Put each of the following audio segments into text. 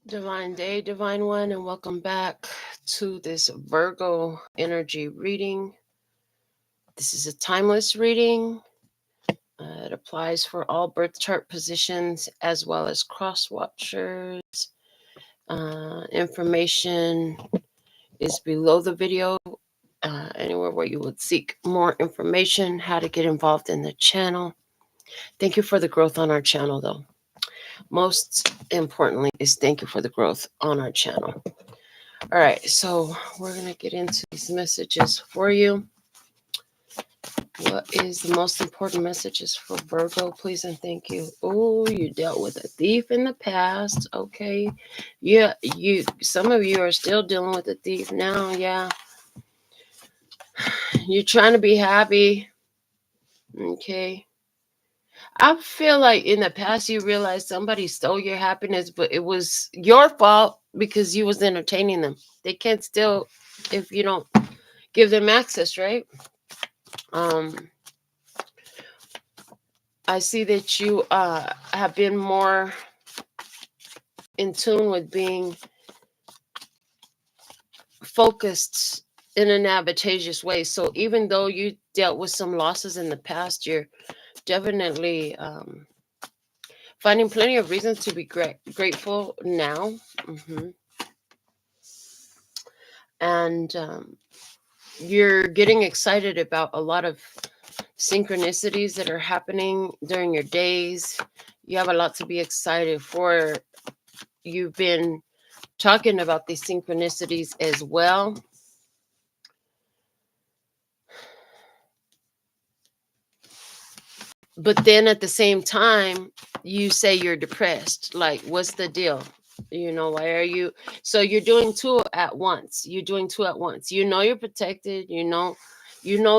Divine day, divine one, and welcome back to this Virgo energy reading. This is a timeless reading. It applies for all birth chart positions as well as cross watchers. Information is below the video, anywhere where you would seek more information, how to get involved in the channel. Thank you for the growth on our channel, though. Most importantly, is thank you for the growth on our channel. All right, so we're going to get into these messages for you. What is the most important messages for Virgo, please and thank you? Oh, you dealt with a thief in the past. Okay. Yeah, some of you are still dealing with a thief now. Yeah. You're trying to be happy. Okay. I feel like in the past you realized somebody stole your happiness, but it was your fault because you was entertaining them. They can't steal if you don't give them access, right? I see that you have been more in tune with being focused in an advantageous way. So even though you dealt with some losses in the past, you're definitely finding plenty of reasons to be grateful now. And you're getting excited about a lot of synchronicities that are happening during your days. You have a lot to be excited for. You've been talking about these synchronicities as well. But then at the same time, you say you're depressed. Like, what's the deal? Why are you? So you're doing two at once. You're doing two at once. You're protected. You know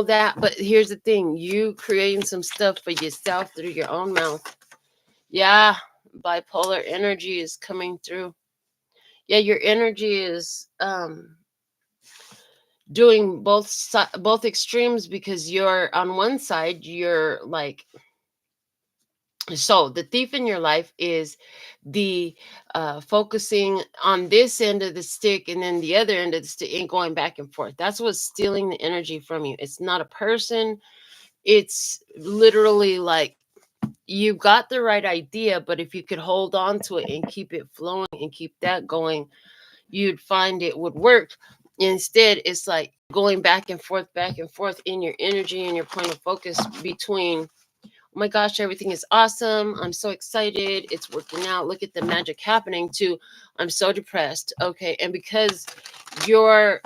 that. But here's the thing: you creating some stuff for yourself through your own mouth. Yeah, bipolar energy is coming through. Yeah, your energy is doing both extremes, because you're on one side, you're like, so the thief in your life is the focusing on this end of the stick, and then the other end of the stick, and going back and forth. That's what's stealing the energy from you. It's not a person. It's literally like, you got the right idea, but if you could hold on to it and keep it flowing and keep that going, you'd find it would work. Instead, it's like going back and forth in your energy and your point of focus between, oh my gosh, everything is awesome, I'm so excited, it's working out, look at the magic happening, to I'm so depressed. Okay. And because you're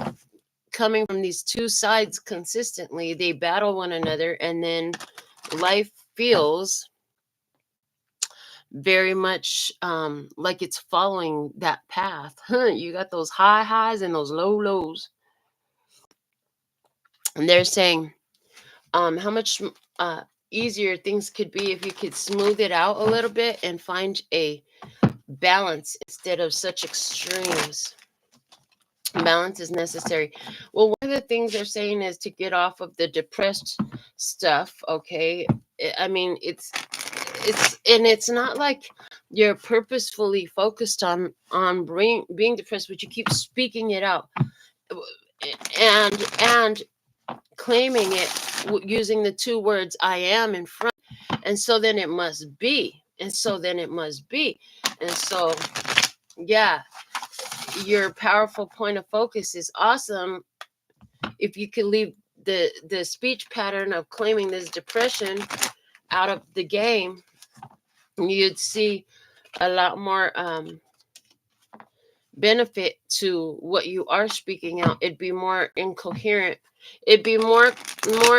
coming from these two sides consistently, they battle one another, and then life feels very much like it's following that path. You got those high highs and those low lows. And they're saying how much easier things could be if you could smooth it out a little bit and find a balance instead of such extremes. Balance is necessary. Well, one of the things they're saying is to get off of the depressed stuff. Okay. I mean, it's not like you're purposefully focused on being depressed, but you keep speaking it out and claiming it using the two words I am in front. And so then it must be. And so then it must be. And so, yeah, your powerful point of focus is awesome. If you could leave the speech pattern of claiming this depression out of the game, you'd see a lot more benefit to what you are speaking out. It'd be more incoherent. It'd be more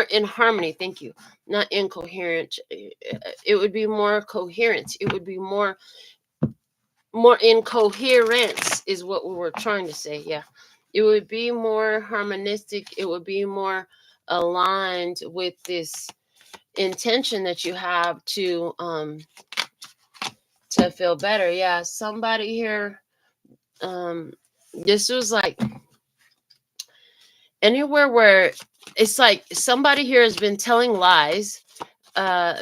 in harmony. Thank you. Not incoherent. It would be more coherent. It would be more incoherence is what we were trying to say. Yeah. It would be more harmonistic. It would be more aligned with this intention that you have to feel better. Yeah. Somebody here, this was like anywhere where it's like somebody here has been telling lies.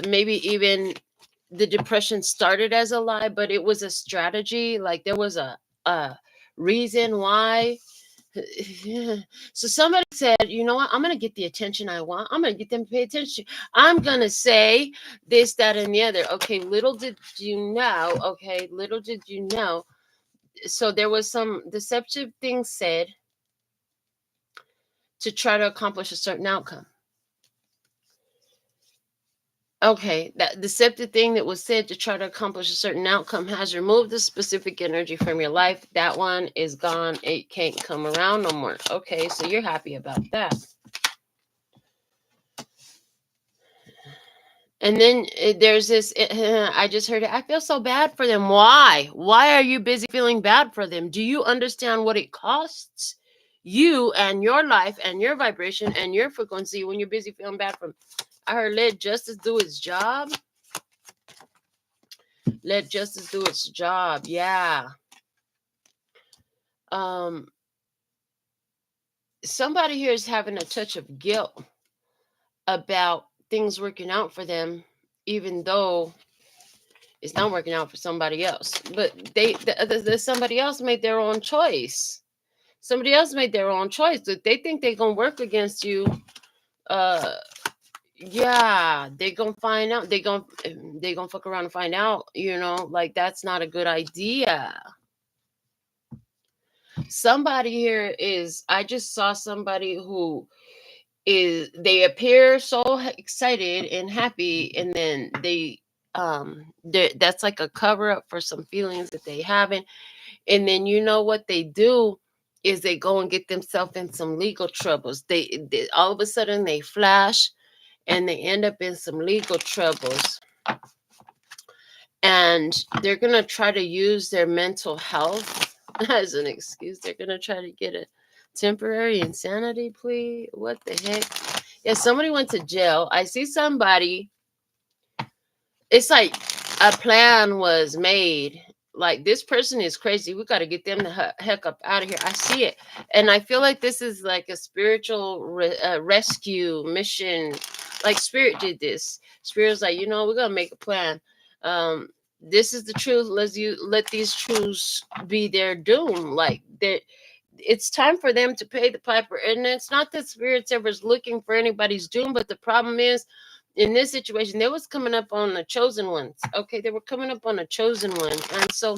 Maybe even the depression started as a lie, but it was a strategy. Like there was a reason why. So somebody said, you know what, I'm going to get the attention I want. I'm going to get them to pay attention. I'm going to say this, that, and the other. Okay, little did you know. Okay, little did you know. So there was some deceptive things said to try to accomplish a certain outcome. Okay, that deceptive thing that was said to try to accomplish a certain outcome has removed the specific energy from your life. That one is gone. It can't come around no more. Okay, so you're happy about that. And then there's this, I just heard it. I feel so bad for them. Why? Why are you busy feeling bad for them? Do you understand what it costs you and your life and your vibration and your frequency when you're busy feeling bad for them? I heard let justice do its job. Let justice do its job. Yeah. Somebody here is having a touch of guilt about things working out for them, even though it's not working out for somebody else. But somebody else made their own choice. Somebody else made their own choice. That they think they're gonna work against you. Yeah, they gonna find out. They gonna fuck around and find out. You know, like that's not a good idea. Somebody here is. I just saw somebody who is. They appear so excited and happy, and then that's like a cover up for some feelings that they haven't. And then you know what they do is they go and get themselves in some legal troubles. They all of a sudden they flash and they end up in some legal troubles. And they're going to try to use their mental health as an excuse. They're going to try to get a temporary insanity plea. What the heck? Yeah, somebody went to jail. I see somebody. It's like a plan was made. Like, this person is crazy. We got to get them the heck up out of here. I see it. And I feel like this is like a spiritual rescue mission. Like, Spirit did this. Spirit's like, you know, we're going to make a plan. This is the truth. Let these truths be their doom. Like, it's time for them to pay the piper. And it's not that Spirit's ever looking for anybody's doom, but the problem is, in this situation, they was coming up on the chosen ones. Okay, they were coming up on a chosen one. And so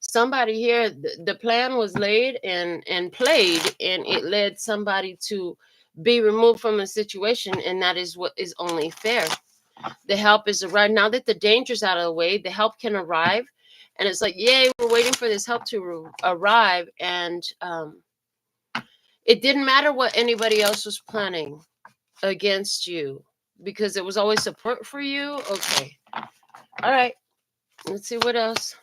somebody here, the plan was laid and played, and it led somebody to be removed from a situation, and that is what is only fair. The help is arrived. Now that the danger's out of the way, the help can arrive. And it's like, yay, we're waiting for this help to arrive. And it didn't matter what anybody else was planning against you, because it was always support for you. Okay. All right. Let's see what else.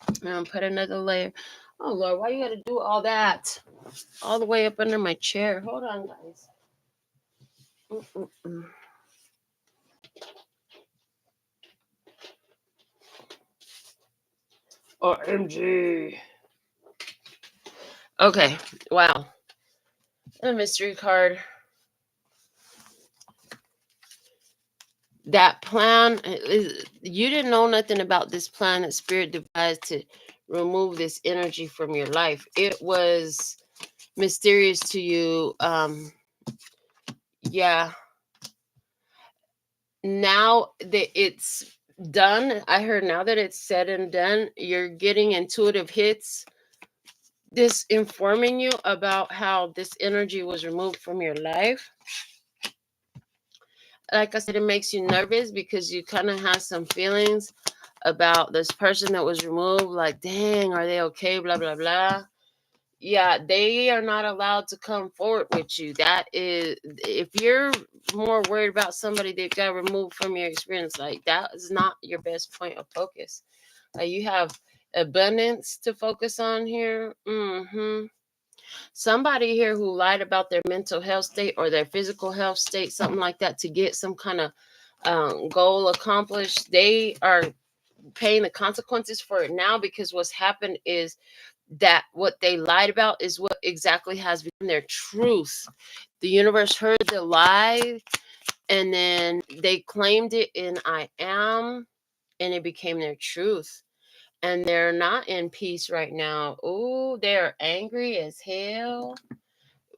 I'm going to put another layer. Oh, Lord, why you got to do all that? All the way up under my chair. Hold on, guys. OMG. Okay. Wow. A mystery card. That plan, you didn't know nothing about this plan that Spirit devised to remove this energy from your life. It was mysterious to you. Yeah. Now that it's done, I heard now that it's said and done, you're getting intuitive hits. This informing you about how this energy was removed from your life. Like I said, it makes you nervous because you kind of have some feelings about this person that was removed. Like, dang, are they okay? Blah, blah, blah. Yeah, they are not allowed to come forward with you. That is, if you're more worried about somebody that got removed from your experience, like, that is not your best point of focus. You have abundance to focus on here. Somebody here who lied about their mental health state or their physical health state, something like that, to get some kind of goal accomplished, they are paying the consequences for it now, because what's happened is that what they lied about is what exactly has become their truth. The universe heard the lie, and then they claimed it in I am, and it became their truth. and they're not in peace right now. Oh, they're angry as hell.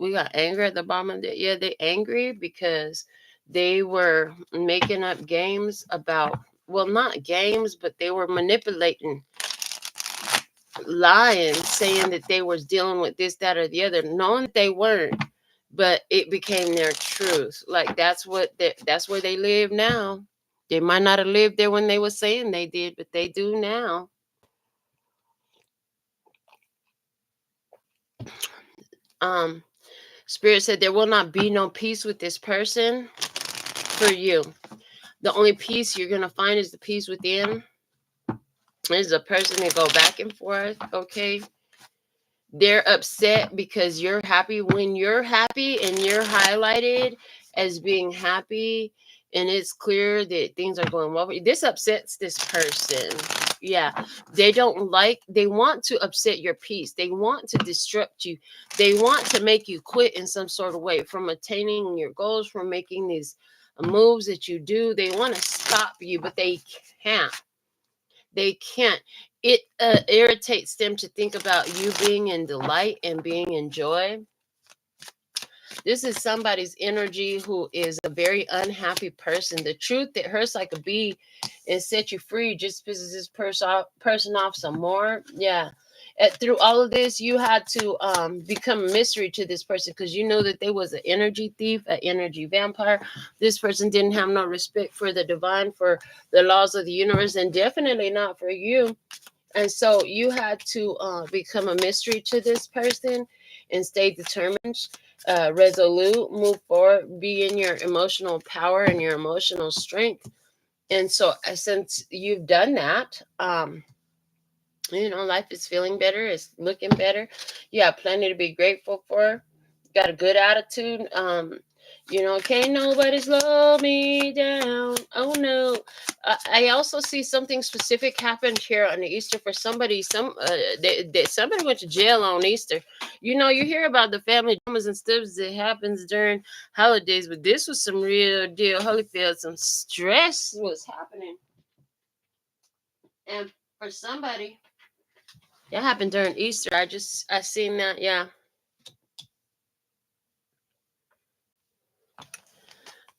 We got anger at the bottom of it. Yeah, they angry because they were making up games about, well, not games, but they were manipulating, lying, saying that they was dealing with this, that, or the other, knowing that they weren't, but it became their truth. Like that's where they live now. They might not have lived there when they were saying they did, but they do now. Um, Spirit said there will not be no peace with this person for you. The only peace you're gonna find is the peace within. Is a person that go back and forth. Okay, they're upset because you're happy. When you're happy and you're highlighted as being happy, and it's clear that things are going well for you, this upsets this person. Yeah, they don't like, they want to upset your peace, they want to disrupt you, they want to make you quit in some sort of way from attaining your goals, from making these moves that you do. They want to stop you, but they can't. They can't. It irritates them to think about you being in delight and being in joy. This is somebody's energy who is a very unhappy person. The truth that hurts like a bee and set you free just pisses this person off some more. Yeah. Through all of this, you had to become a mystery to this person because you know that they was an energy thief, an energy vampire. This person didn't have no respect for the divine, for the laws of the universe, and definitely not for you. And so you had to become a mystery to this person and stay determined, resolute, move forward, be in your emotional power and your emotional strength. And so since you've done that, life is feeling better, it's looking better. You have plenty to be grateful for. Got a good attitude. Can't nobody slow me down. Oh no. I also see something specific happened here on Easter for somebody. Somebody went to jail on Easter. You hear about the family dramas and stuff that happens during holidays, but this was some real deal. Holyfield, some stress was happening, and for somebody, that happened during Easter. I seen that. Yeah.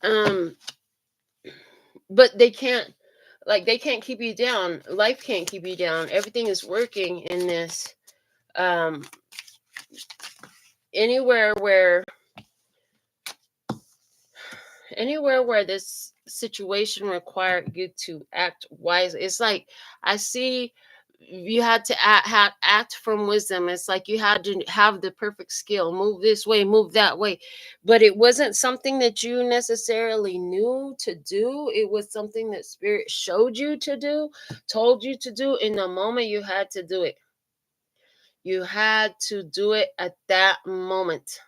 Um, but they can't keep you down. Life can't keep you down. Everything is working in this. Um, anywhere where anywhere where this situation required you to act wise, it's like I see you had to act from wisdom. It's like you had to have the perfect skill, move this way, move that way, but it wasn't something that you necessarily knew to do. It was something that spirit showed you to do, told you to do. In the moment, you had to do it. You had to do it at that moment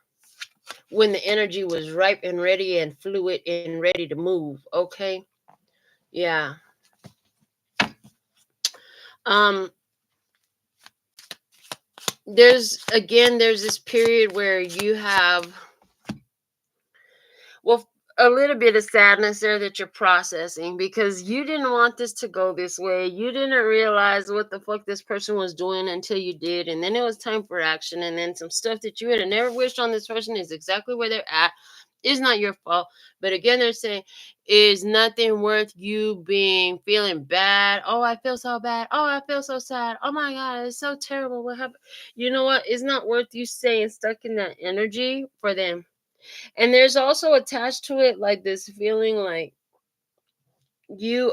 when the energy was ripe and ready and fluid and ready to move. Okay. Yeah. um there's this period where you have, well, a little bit of sadness there that you're processing because you didn't want this to go this way. You didn't realize what the fuck this person was doing until you did, and then it was time for action, and then some stuff that you would have never wished on this person is exactly where they're at. It's not your fault, but again, they're saying is nothing worth you being feeling bad. Oh, I feel so bad. Oh, I feel so sad. Oh my god, it's so terrible. What happened? You know what? It's not worth you staying stuck in that energy for them. And there's also attached to it like this feeling like you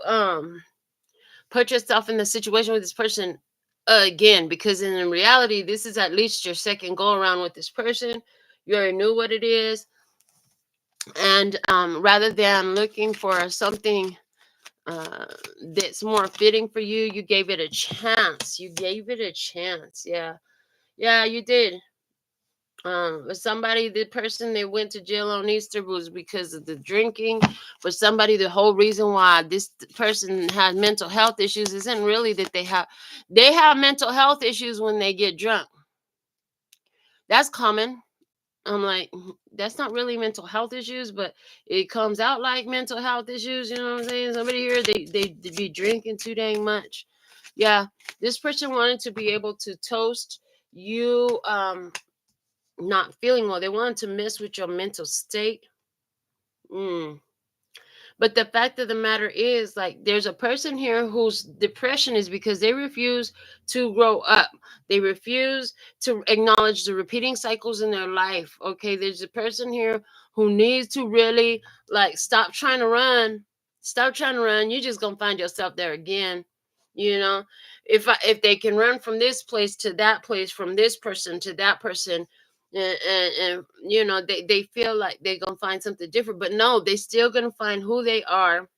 put yourself in the situation with this person again, because in reality this is at least your second go around with this person. You already knew what it is, and rather than looking for something uh, that's more fitting for you, you gave it a chance. You gave it a chance. Yeah. Yeah, you did. The person that went to jail on Easter was because of the drinking. For somebody, the whole reason why this person had mental health issues isn't really that they have mental health issues when they get drunk. That's common. I'm like, that's not really mental health issues, but it comes out like mental health issues. You know what I'm saying? Somebody here, they be drinking too dang much. Yeah, this person wanted to be able to toast you not feeling well. They wanted to mess with your mental state. Mm. But the fact of the matter is, like, there's a person here whose depression is because they refuse to grow up. They refuse to acknowledge the repeating cycles in their life. Okay, there's a person here who needs to really, like, stop trying to run. Stop trying to run. You're just gonna find yourself there again. You know, if they can run from this place to that place, from this person to that person, and you know, they feel like they're gonna find something different, but no, they still gonna find who they are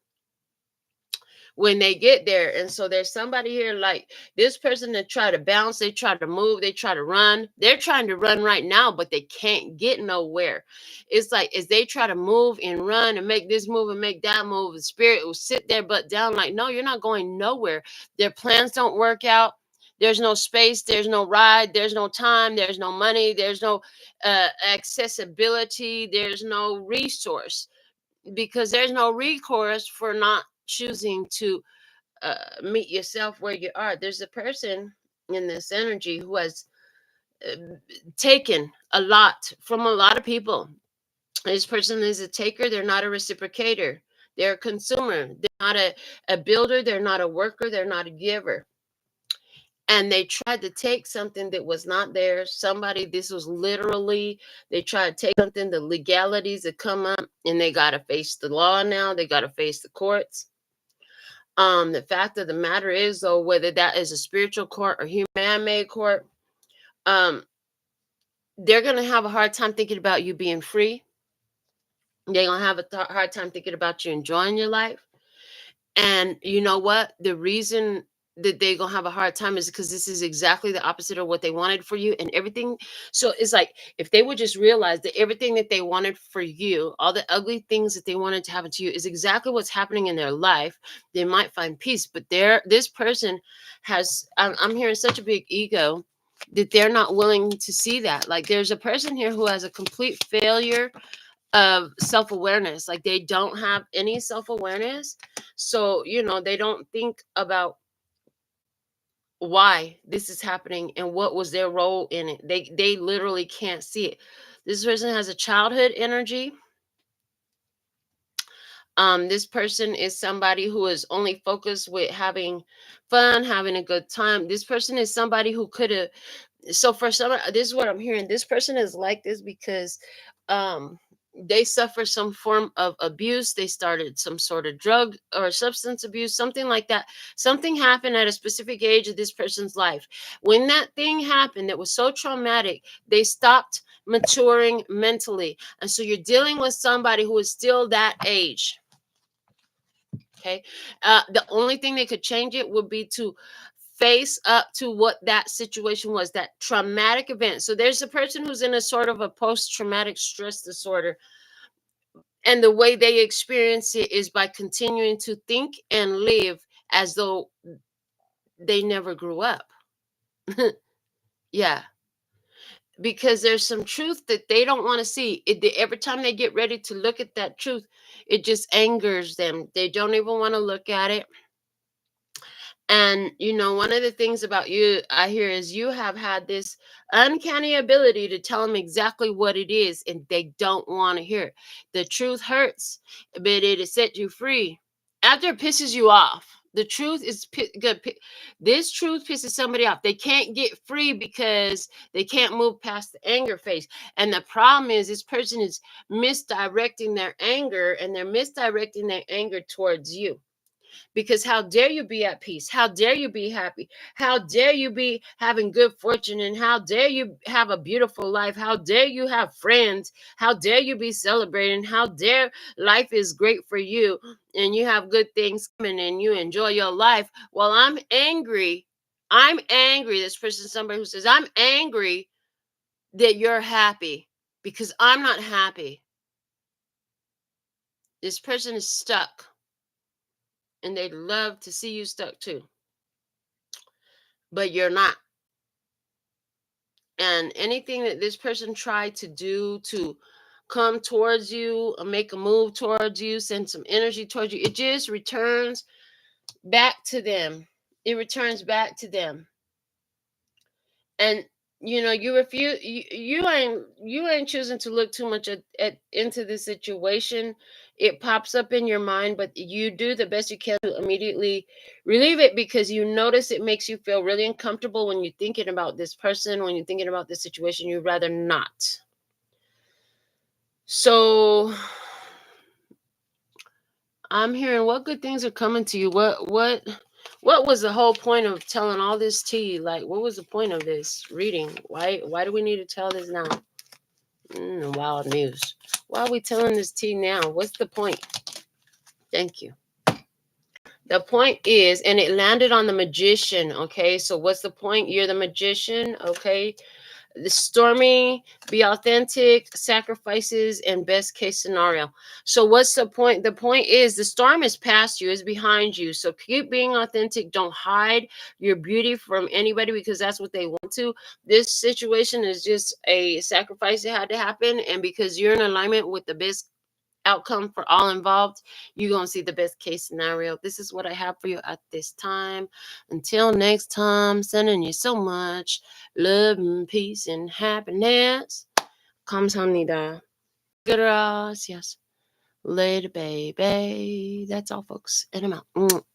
when they get there. And so there's somebody here, like this person that try to bounce, they try to move, they try to run. They're trying to run right now, but they can't get nowhere. It's like as they try to move and run and make this move and make that move, the spirit will sit there but down, like, no, you're not going nowhere. Their plans don't work out. There's no space, there's no ride, there's no time, there's no money, there's no accessibility, there's no resource, because there's no recourse for not choosing to meet yourself where you are. There's a person in this energy who has uh, taken a lot from a lot of people. This person is a taker, they're not a reciprocator. They're a consumer. They're not a builder, they're not a worker, they're not a giver. And they tried to take something that was not theirs. Somebody, this was literally, they tried to take something, the legalities that come up, and they got to face the law now. They got to face the courts. The fact of the matter is, though, whether that is a spiritual court or human-made court, um, they're going to have a hard time thinking about you being free. They're going to have a hard time thinking about you enjoying your life. And you know what? The reason that they're gonna have a hard time is because this is exactly the opposite of what they wanted for you and everything. So it's like if they would just realize that everything that they wanted for you, all the ugly things that they wanted to happen to you, is exactly what's happening in their life, they might find peace. But this person has, I'm hearing such a big ego that they're not willing to see that. Like there's a person here who has a complete failure of self-awareness. Like they don't have any self-awareness, so you know, they don't think about why this is happening and what was their role in it. They literally can't see it. This person has a childhood energy. This person is somebody who is only focused with having fun, having a good time. This person is somebody who could have, so for some, this is what I'm hearing, this person is like this because um they suffer some form of abuse. They started some sort of drug or substance abuse, something like that. Something happened at a specific age of this person's life. When that thing happened that was so traumatic, they stopped maturing mentally. And so you're dealing with somebody who is still that age. Okay. The only thing that could change it would be to face up to what that situation was, that traumatic event. So there's a person who's in a sort of a post-traumatic stress disorder. And the way they experience it is by continuing to think and live as though they never grew up. Yeah. Because there's some truth that they don't want to see. Every time they get ready to look at that truth, it just angers them. They don't even want to look at it. And you know, one of the things about you I hear is you have had this uncanny ability to tell them exactly what it is, and they don't want to hear it. The truth hurts, but it set you free. After it pisses you off, the truth is good. This truth pisses somebody off. They can't get free because they can't move past the anger phase. And the problem is, this person is misdirecting their anger, and they're misdirecting their anger towards you. Because how dare you be at peace? How dare you be happy? How dare you be having good fortune? And how dare you have a beautiful life? How dare you have friends? How dare you be celebrating? How dare life is great for you and you have good things coming and you enjoy your life? Well, I'm angry. I'm angry. This person is somebody who says, I'm angry that you're happy because I'm not happy. This person is stuck and they'd love to see you stuck too, but you're not. And anything that this person tried to do to come towards you or make a move towards you, send some energy towards you, it just returns back to them. it returns back to them. And you refuse, you ain't choosing to look too much at into the situation. It pops up in your mind, but you do the best you can to immediately relieve it, because you notice it makes you feel really uncomfortable when you're thinking about this person, when you're thinking about this situation. You'd rather not. So I'm hearing, what good things are coming to you? What was the whole point of telling all this tea? Like, what was the point of this reading? Why do we need to tell this now? Wild news. Why are we telling this tea now? What's the point? Thank you. The point is, and it landed on the magician. Okay, so what's the point? You're the magician. Okay, the stormy, be authentic, sacrifices, and best case scenario. So what's the point? The point is, the storm is past you, is behind you. So keep being authentic. Don't hide your beauty from anybody, because that's what they want to. This situation is just a sacrifice that had to happen, and because you're in alignment with the best outcome for all involved, you're going to see the best case scenario. This is what I have for you at this time. Until next time, sending you so much love and peace and happiness. Kamsahamnida. Gracias. Later, baby. That's all, folks. And I'm out.